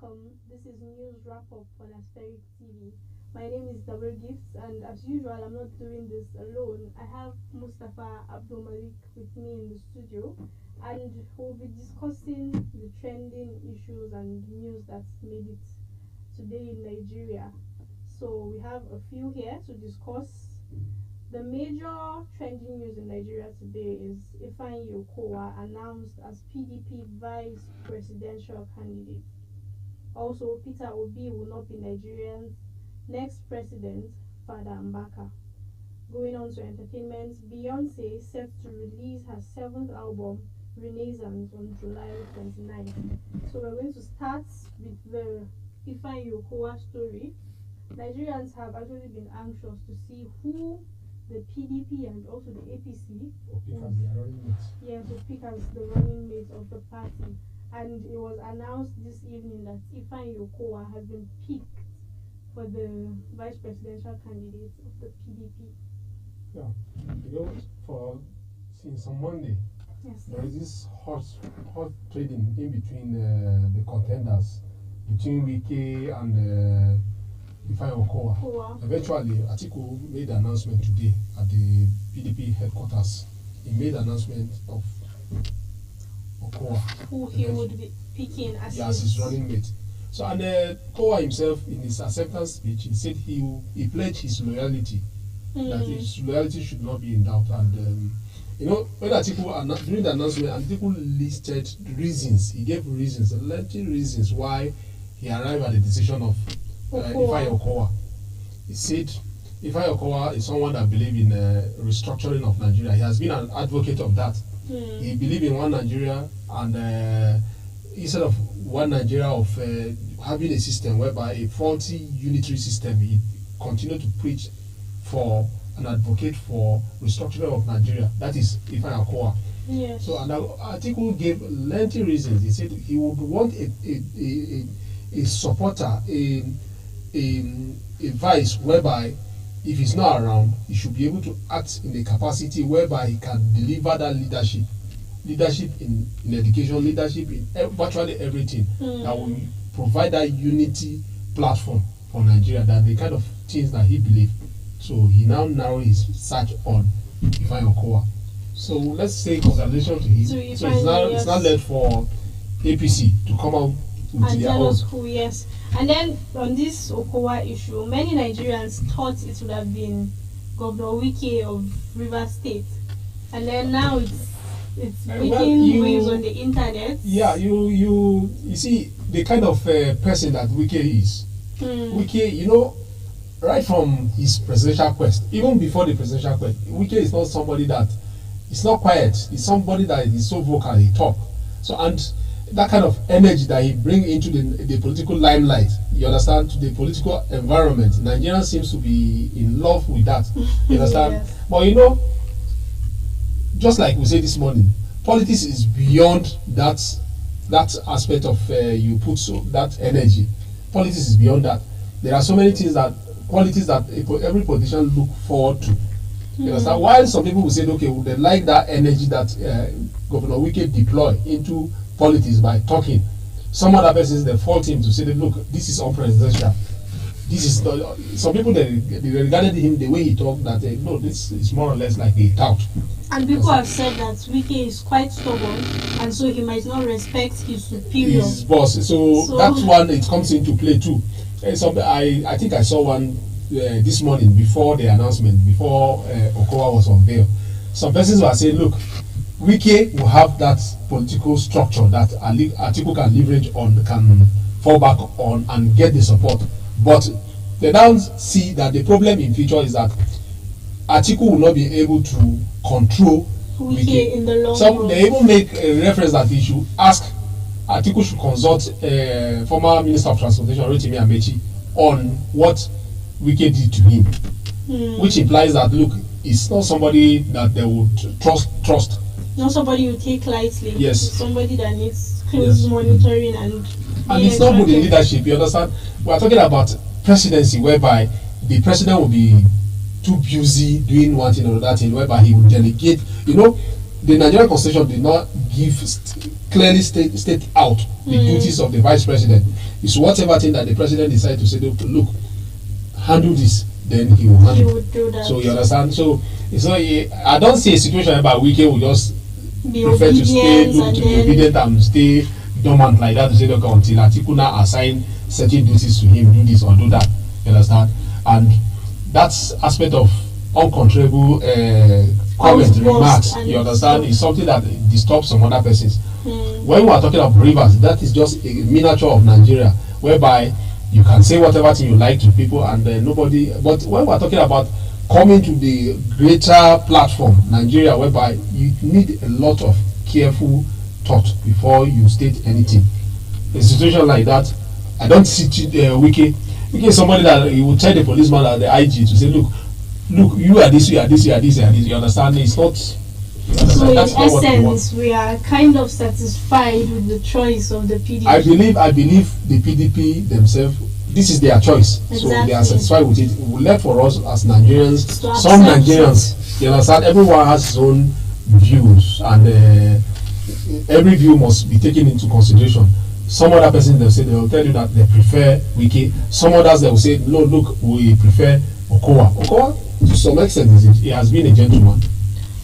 welcome. This is News Wrap Up on Aspheric TV. My name is Double Gifts, and as usual, I'm not doing this alone. I have Mustafa Abdul Malik with me in the studio, and we'll be discussing the trending issues and news that's made it today in Nigeria. So, we have a few here to discuss. The major trending news in Nigeria today is Ifeanyi Okowa announced as PDP vice presidential candidate. Also, Peter Obi will not be Nigeria's next president, Father Mbaka. Going on to entertainment, Beyonce set to release her seventh album, Renaissance, on July 29th. So we're going to start with the Ifeanyi Okowa story. Nigerians have actually been anxious to see who the PDP and also the APC will pick as the running mate of the party. And it was announced this evening that Ifeanyi Okowa has been picked for the vice presidential candidate of the PDP. Yeah, for since on Monday, yes, there is this hot trading in between the contenders, between Wike and Ifeanyi Okowa. Eventually, Atiku made an announcement today at the PDP headquarters. He made an announcement of Okowa, who he would be picking as his running mate. So, and Okowa himself, in his acceptance speech, he said he pledged his loyalty, that his loyalty should not be in doubt. And when Atiku during the announcement, Atiku listed reasons. He gave reasons, lengthy reasons why he arrived at the decision of Ifeanyi Okowa. He said Ifeanyi Okowa is someone that believes in restructuring of Nigeria. He has been an advocate of that. He believes in one Nigeria, and instead of one Nigeria of having a system whereby a faulty unitary system, he continued to preach for and advocate for restructuring of Nigeria. That is Ifeanyi Okowa. Yes. So, and Atiku gave lengthy reasons. He said he would want a supporter, a vice whereby if he's not around, he should be able to act in a capacity whereby he can deliver that leadership in education, leadership in virtually everything that will provide that unity platform for Nigeria. That the kind of things that he believes. So he now narrowed his search on Ifeanyi Okowa. So let's say congratulations to him. So it's not left for APC to come out and tell us who. Yes. And then on this Okowa issue, many Nigerians thought it would have been Governor Wike of Rivers State, and then now it's making waves on the internet. Yeah, you see the kind of person that Wike is. Wike, right from his presidential quest, even before the presidential quest, Wike is not somebody that is not quiet. He's somebody that is so vocal. He talk. So and that kind of energy that he bring into the political limelight, you understand, to the political environment, Nigeria seems to be in love with that. You understand? Yes. But just like we said this morning, politics is beyond that aspect of you put that energy. Politics is beyond that. There are so many qualities that every politician look forward to. You understand? While some people will say, okay, well, they like that energy that Governor Wike deploy into politics by talking. Some other persons, they fault him to say that, look, this is unpresidential. This is some people they regarded him the way he talked that no, this is more or less like a tout. And people have said that Wike is quite stubborn, and so he might not respect his superior, his boss. So that one, it comes into play too. I think I saw one this morning before the announcement, before Okowa was unveiled. Some persons were saying, look, Wike will have that political structure that Atiku can leverage on, can fall back on and get the support. But they now see that the problem in future is that Atiku will not be able to control Wike in the long run. They even make a reference that he should ask, Atiku should consult former Minister of Transportation, Rotimi Amechi, on what Wike did to him. Which implies that, look, it's not somebody that they would trust. Not somebody you take lightly. Yes. It's somebody that needs close monitoring and it's not good in leadership, you understand? We are talking about presidency whereby the president will be too busy doing one thing or that thing, whereby he will delegate. the Nigerian Constitution did not give clearly state out the duties of the vice president. It's whatever thing that the president decides to say, look, handle this, then he will handle. He would do that. So you understand? So I don't see a situation where Wike will just prefer to stay obedient and stay dormant like that to say, look, until Atikuna assign certain duties to him, do this or do that. You understand? And that's aspect of uncontrollable comment, remarks, you understand, is something that disturbs some other persons. When we are talking of rivers, that is just a miniature of Nigeria, whereby you can say whatever thing you like to people and nobody. But when we are talking about coming to the greater platform, Nigeria, whereby you need a lot of careful thought before you state anything. A situation like that, I don't see Wike is somebody that he will tell the policeman or the IG to say, look, you are this, you are this, you are this, you are this. You understand? It's not. So in essence, we are kind of satisfied with the choice of the PDP. I believe the PDP themselves, this is their choice. Exactly. So they are satisfied with it. We left for us as Nigerians, some Nigerians, you understand, everyone has his own views, and every view must be taken into consideration. Some other person they will tell you that they prefer Wike. Some others they will say, no, look, we prefer Okowa. Okowa, to some extent, he has been a gentleman.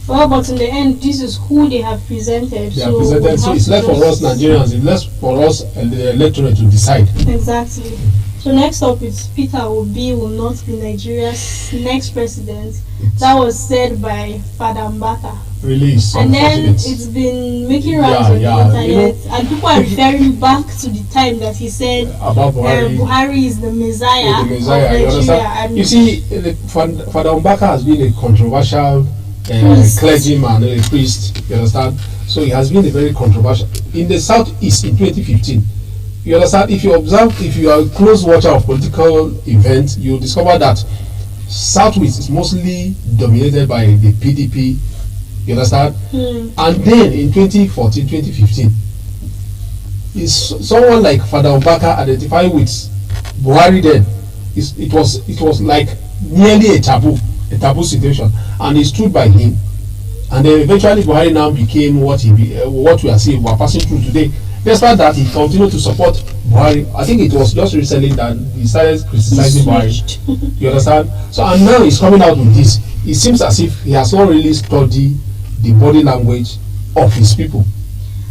Well, but in the end, this is who they have presented. So it's left for us Nigerians, it's left for us and the electorate to decide. Exactly. So next up is Peter Obi will not be Nigeria's next president. That was said by Father Mbaka. Release. And then it's been making rounds on the internet, and people are referring back to the time that he said about Buhari is the Messiah, of Nigeria. You see, Father Mbaka has been a controversial clergyman, a priest, you understand? So he has been a very controversial. In the Southeast in 2015, you understand, if you observe, if you are a close watcher of political events, you discover that Southeast is mostly dominated by the PDP, you understand? And then in 2014, 2015, is someone like Father Mbaka identified with Buhari then. It was like nearly a taboo situation, and he stood by him, and then eventually Buhari now became what we are seeing, we are passing through today. Despite that, he continued to support Buhari. I think it was just recently that he started criticizing Buhari. You understand? So, and now he's coming out with this. It seems as if he has not really studied the body language of his people.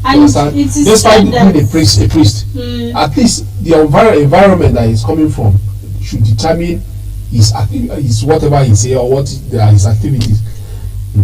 And despite being a priest, at least the environment that he's coming from should determine his whatever he say or what his activities.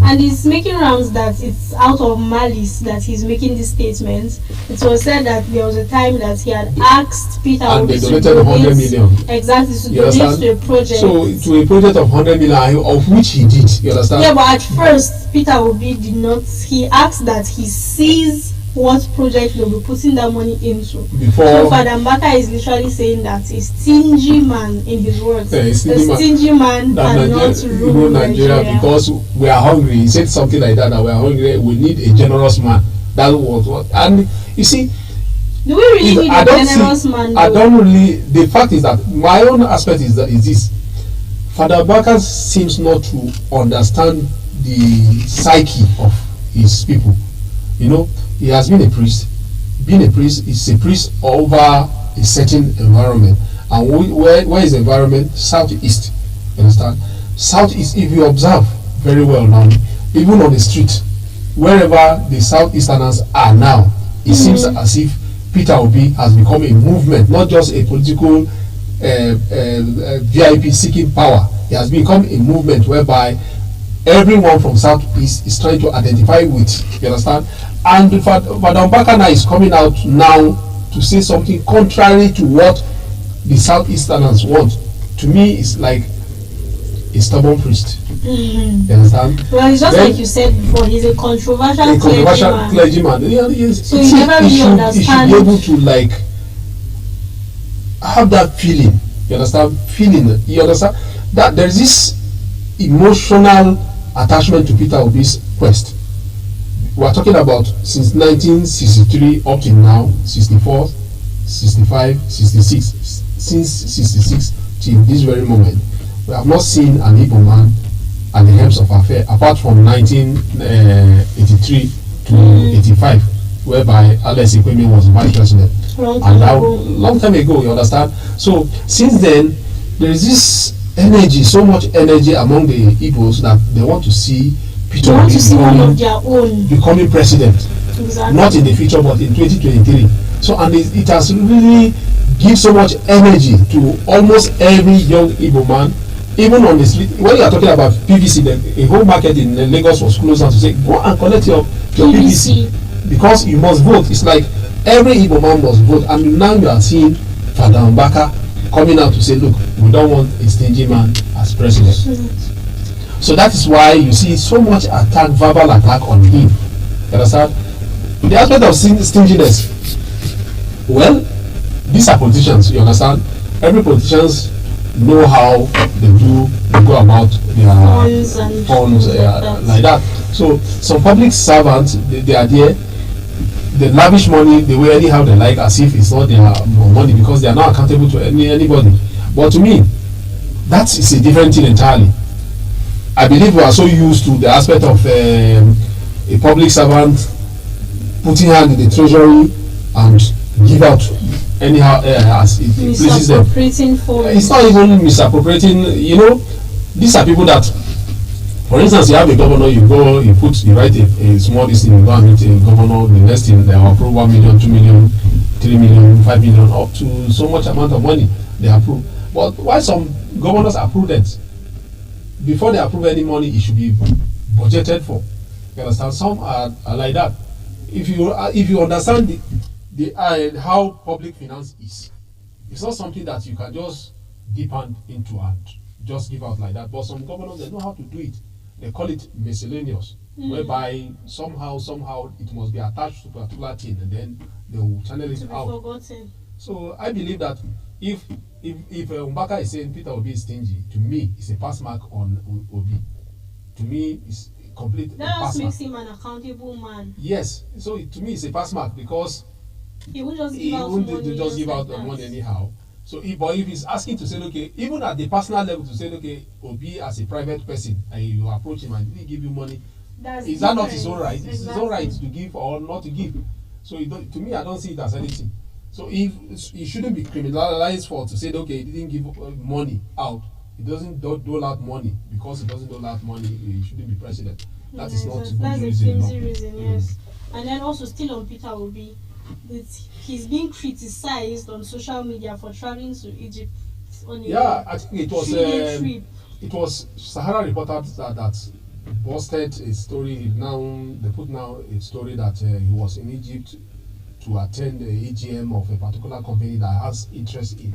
And he's making rounds that it's out of malice that he's making these statements. It was said that there was a time that he had asked Peter Obi to donate 100 million. Exactly, to donate to a project. So to a project of 100 million, of which he did. You understand? Yeah, but at first Peter Obi did not. He asked that he sees what project they'll be putting that money into. So Father Mbaka is literally saying that a stingy man, in his words, a stingy man cannot rule Nigeria because we are hungry. He said something like that we are hungry. We need a generous man. That was what. And you see, do we really need a generous man? I don't really. The fact is that my own aspect is this: Father Mbaka seems not to understand the psyche of his people. You know, he has been a priest. Being a priest is a priest over a certain environment. And where is the environment? Southeast. You understand? Southeast, if you observe very well now, even on the street, wherever the Southeasterners are now, it seems as if Peter Obi has become a movement, not just a political VIP seeking power. It has become a movement whereby everyone from Southeast is trying to identify with, you understand? And Father Mbaka now is coming out now to say something contrary to what the Southeasterners want. To me, it's like a stubborn priest. You understand? Well, it's just like you said before, he's a controversial clergyman. So he never really understands. He should be able to like have that feeling. You understand? You understand? That there is this emotional attachment to Peter Obi's quest. We are talking about since 1963 up to now, 64, 65, 66. Since 66 till this very moment, we have not seen an Igbo man and a times of affair, apart from 1983 to 85, whereby Alex Ikweme was vice president. Long time ago, you understand? So since then, there is this energy, so much energy among the Igbos that they want to see Peter Obi becoming president. Exactly. Not in the future, but in 2023. So, and it has really give so much energy to almost every young Igbo man, even on the street. When you are talking about PVC, a whole market in Lagos was closed down to say, go and collect your PVC because you must vote. It's like every Igbo man must vote, and now you are seeing Father Mbaka coming out to say, look, we don't want a stingy man as president. So that is why you see so much attack, verbal attack on him. You understand? The aspect of stinginess, well, these are politicians, you understand? Every politicians know how they go about their funds like that. So some public servants, they are there, they lavish money the way anyhow they like, as if it's not their money, because they are not accountable to anybody. But to me, that is a different thing entirely. I believe we are so used to the aspect of a public servant putting hand in the treasury and give out anyhow as it pleases them. It's not even misappropriating. You know, these are people that, for instance, you have a governor, you write a small list, you go and meet a governor, the next thing they approve 1 million, 2 million, 3 million, 5 million, up to so much amount of money they approve. But why some governors are prudent? Before they approve any money, it should be budgeted for. You understand? Some are like that. If you understand how public finance is, it's not something that you can just dip hand into and just give out like that. But some governors, they know how to do it. They call it miscellaneous, whereby somehow it must be attached to a particular thing, and then they will channel it out. Forgotten. So I believe that if Mbaka is saying Peter Obi is stingy, to me it's a pass mark on Obi. To me, it's complete. That just makes him an accountable man. Yes, so to me it's a pass mark because he won't just give out money anyhow. So if he's asking to say, okay, even at the personal level, to say, okay, Obi as a private person, and you approach him and he give you money, is that not his own right? Exactly. It's his own right to give or not to give. So to me, I don't see it as anything. So if he shouldn't be criminalized for to say, okay, he didn't give money out, he doesn't dole out money, because he doesn't dole out money, he shouldn't be president. That is not good reason. That's a reason, yes. And then also still on Peter Obi, he's being criticized on social media for traveling to Egypt on a I think it was Sahara Reporters that busted a story. Now they put a story that he was in Egypt to attend the AGM of a particular company that has interest in.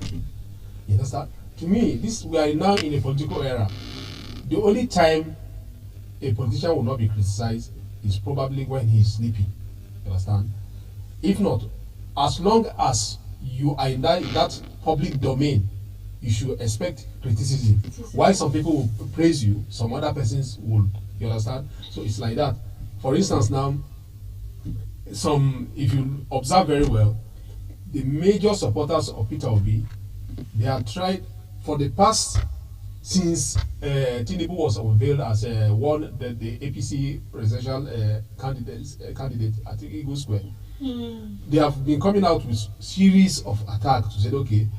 You understand? To me, we are now in a political era. The only time a politician will not be criticized is probably when he's sleeping. You understand? If not, as long as you are in that public domain, you should expect criticism. While some people will praise you, some other persons will. You understand? So it's like that. For instance, now, if you observe very well, the major supporters of Peter Obi, they have tried for the past, since Tinubu was unveiled as the APC presidential candidate at Eagle Square. They have been coming out with series of attacks to say, okay,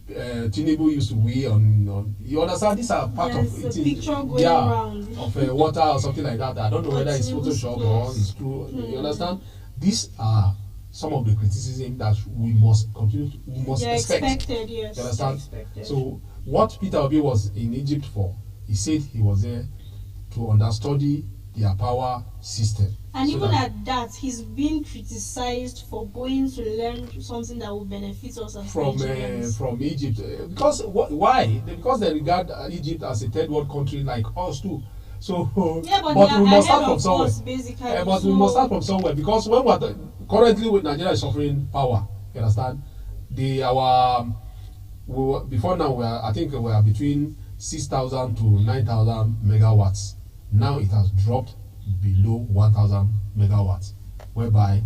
Tinubu used to weigh on you understand, these are part of it, picture going around of water or something like that. I don't know whether it's Photoshop or it's true. You understand? These are some of the criticism that we must expect. Expected, yes. You understand? So what Peter Obi was in Egypt for, he said he was there to understudy their power system. And so even at that, he's being criticized for going to learn something that will benefit us as Nigerians. From Egypt. Because why? Because they regard Egypt as a third world country like us too. So, but we must start from somewhere. We must start from somewhere, because when currently with Nigeria is suffering power, you understand? Before now I think we are between 6,000 to 9,000 megawatts. Now it has dropped below 1,000 megawatts, whereby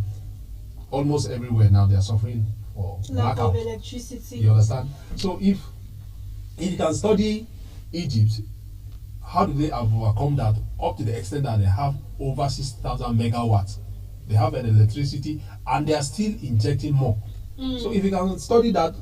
almost everywhere now they are suffering for lack of electricity. You understand? So if you can study Egypt, how do they have overcome that up to the extent that they have over 6,000 megawatts? They have an electricity and they are still injecting more. So if you can study that,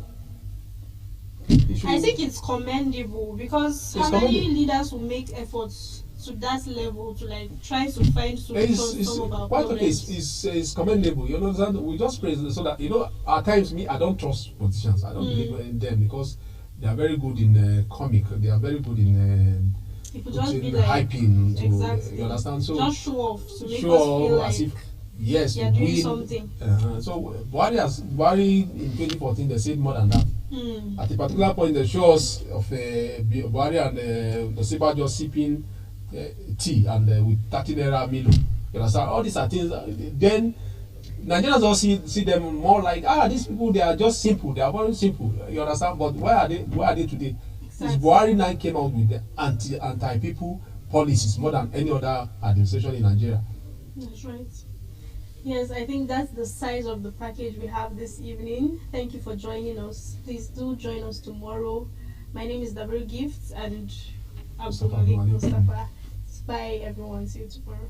I think it's commendable, because how many leaders will make efforts to that level to like try to find solutions to some of our problems? It's commendable. You understand? We just praise so that, you know, at times I don't trust politicians. I don't believe in them because they are very good in comic. They are very good in just be like, hyping. To, exactly. You understand? So just show off to make us feel like as if yes, you're doing something. So Buhari in 2014 they said more than that. At a particular point, they show us of Buhari and the Siba just sipping tea and with 30 naira Milo. You understand? All these are things. Then Nigerians all see them more like, these people, they are just simple. They are very simple. You understand? But where are they today? Exactly. This Buhari now came out with the anti-people policies more than any other administration in Nigeria. That's right. Yes, I think that's the size of the package we have this evening. Thank you for joining us. Please do join us tomorrow. My name is Double Gifts and Abdul Malik Mustafa. Bye everyone. See you tomorrow.